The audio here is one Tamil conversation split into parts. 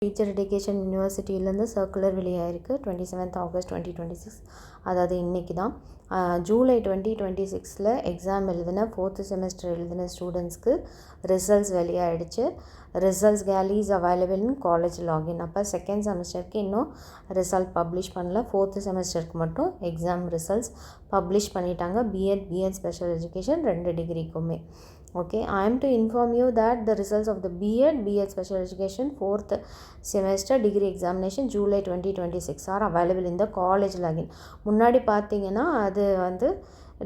டீச்சர் எஜுகேஷன் யூனிவர்சிட்டியிலேருந்து சர்க்குலர் வெளியாயிருக்கு 27th ஆகஸ்ட் 2026. அதாவது இன்றைக்கி தான் ஜூலை 2026 எக்ஸாம் எழுதின 4th செமஸ்டர் எழுதின ஸ்டூடெண்ட்ஸ்க்கு ரிசல்ட்ஸ் வெளியாகிடுச்சு. ரிசல்ட்ஸ் கேலீஸ் அவைலபிள் இன் காலேஜ் லாகின். அப்போ செகண்ட் செமஸ்டருக்கு இன்னும் ரிசல்ட் பப்ளிஷ் பண்ணல. 4th செமஸ்டருக்கு மட்டும் எக்ஸாம் ரிசல்ட்ஸ் பப்ளிஷ் பண்ணிட்டாங்க. பிஎட் ஸ்பெஷல் எஜுகேஷன் 2 டிகிரிக்குமே. Okay, I am to inform you that the results of the B.Ed Special Education 4th semester degree examination July 2026 are available in the college login. முன்னாடி பார்த்தீங்கன்னா அது வந்து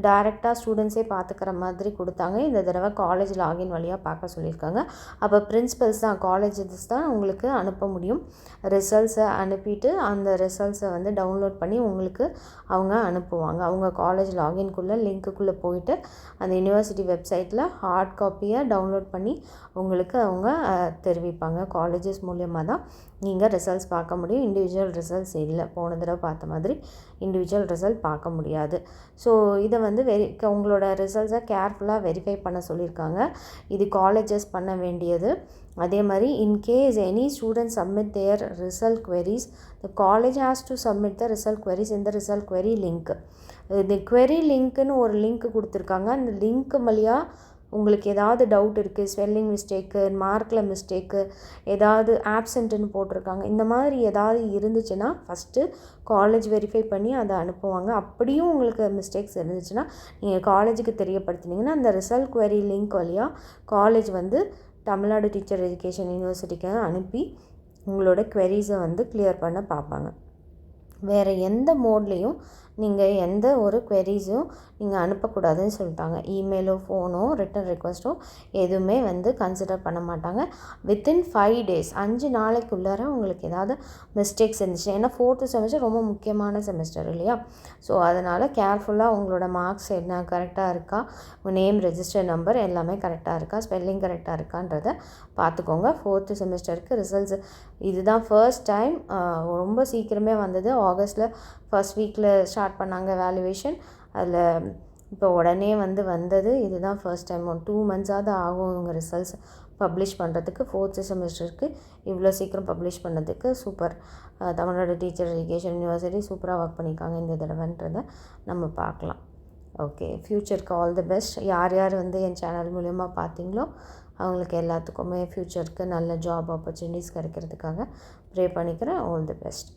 டைரெக்டாக ஸ்டூடெண்ட்ஸே பார்த்துக்கிற மாதிரி கொடுத்தாங்க. இந்த தடவை காலேஜ் லாகின் வழியாக பார்க்க சொல்லியிருக்காங்க. அப்போ பிரின்சிபல்ஸ் தான், காலேஜஸ் தான் உங்களுக்கு அனுப்ப முடியும். ரிசல்ட்ஸை அனுப்பிட்டு அந்த ரிசல்ட்ஸை வந்து டவுன்லோட் பண்ணி உங்களுக்கு அவங்க அனுப்புவாங்க. அவங்க காலேஜ் லாகின்குள்ளே லிங்க்குள்ளே போயிட்டு அந்த யூனிவர்சிட்டி வெப்சைட்டில் ஹார்ட் காப்பியை டவுன்லோட் பண்ணி உங்களுக்கு அவங்க தெரிவிப்பாங்க. காலேஜஸ் மூலியமாக தான் நீங்கள் ரிசல்ட்ஸ் பார்க்க முடியும். இண்டிவிஜுவல் ரிசல்ட்ஸ் இல்லை, போன தடவை பார்த்த மாதிரி இண்டிவிஜுவல் ரிசல்ட் பார்க்க முடியாது. ஸோ இதை வந்து உங்களோட ரிசல்ட்ஸை கேர்ஃபுல்லாக வெரிஃபை பண்ண சொல்லியிருக்காங்க. இது காலேஜஸ் பண்ண வேண்டியது. அதே மாதிரி in case any student submit their result queries, the college has to submit the result queries in the result query link. இந்த query லிங்க்குன்னு ஒரு லிங்க் கொடுத்துருக்காங்க. அந்த லிங்க் வழியாக உங்களுக்கு ஏதாவது டவுட் இருக்குது, ஸ்பெல்லிங் மிஸ்டேக்கு, மார்க்கில் மிஸ்டேக்கு, ஏதாவது ஆப்சண்ட்டுன்னு போட்டிருக்காங்க, இந்த மாதிரி ஏதாவது இருந்துச்சுன்னா ஃபஸ்ட்டு காலேஜ் வெரிஃபை பண்ணி அதை அனுப்புவாங்க. அப்படியும் உங்களுக்கு மிஸ்டேக்ஸ் இருந்துச்சுன்னா நீங்கள் காலேஜுக்கு தெரியப்படுத்தினீங்கன்னா அந்த ரிசல்ட் query லிங்க் வழியாக காலேஜ் வந்து தமிழ்நாடு டீச்சர் எஜுகேஷன் யூனிவர்சிட்டிக்கு அனுப்பி உங்களோட queries-ஐ வந்து கிளியர் பண்ண பார்ப்பாங்க. வேறு எந்த மோட்லேயும் நீங்கள் எந்த ஒரு queries-ம் நீங்கள் அனுப்பக்கூடாதுன்னு சொல்லிட்டாங்க. இமெயிலோ ஃபோனோ ரிட்டன் ரிக்வெஸ்ட்டோ எதுவுமே வந்து கன்சிடர் பண்ண மாட்டாங்க. வித்தின் 5 days 5 நாளைக்குள்ளார உங்களுக்கு ஏதாவது மிஸ்டேக்ஸ் இருந்துச்சு. ஏன்னா 4th செமஸ்டர் ரொம்ப முக்கியமான செமஸ்டர் இல்லையா? ஸோ அதனால் கேர்ஃபுல்லாக உங்களோட மார்க்ஸ் என்ன கரெக்டாக இருக்கா, நேம், ரெஜிஸ்டர் நம்பர் எல்லாமே கரெக்டாக இருக்கா, ஸ்பெல்லிங் கரெக்டாக இருக்கான்றதை பார்த்துக்கோங்க. 4th செமஸ்டருக்கு ரிசல்ட்ஸ் இதுதான் ஃபர்ஸ்ட் டைம், ரொம்ப சீக்கிரமே வந்தது. ஆகஸ்ட்டில் ஃபர்ஸ்ட் வீக்கில் ஸ்டார்ட் பண்ணாங்க வேல்யூவேஷன். அதில் இப்போ உடனே வந்தது. இதுதான் ஃபர்ஸ்ட் டைம். 2 months-ஆவது ஆகும் இவங்க ரிசல்ட்ஸ் பப்ளிஷ் பண்ணுறதுக்கு. 4th செமஸ்டருக்கு இவ்வளோ சீக்கிரம் பப்ளிஷ் பண்ணதுக்கு super. Tamil Nadu teacher education university சூப்பராக ஒர்க் பண்ணியிருக்காங்க இந்த தடவைன்றதை நம்ம பார்க்கலாம். ஓகே, ஃப்யூச்சருக்கு ஆல் தி பெஸ்ட். யார் யார் என் சேனல் மூலயமா பார்த்தீங்களோ அவங்களுக்கு எல்லாத்துக்குமே ஃப்யூச்சருக்கு நல்ல ஜாப் ஆப்பர்ச்சுனிட்டிஸ் கிடைக்கிறதுக்காக ப்ரே பண்ணிக்கிறேன். All the best.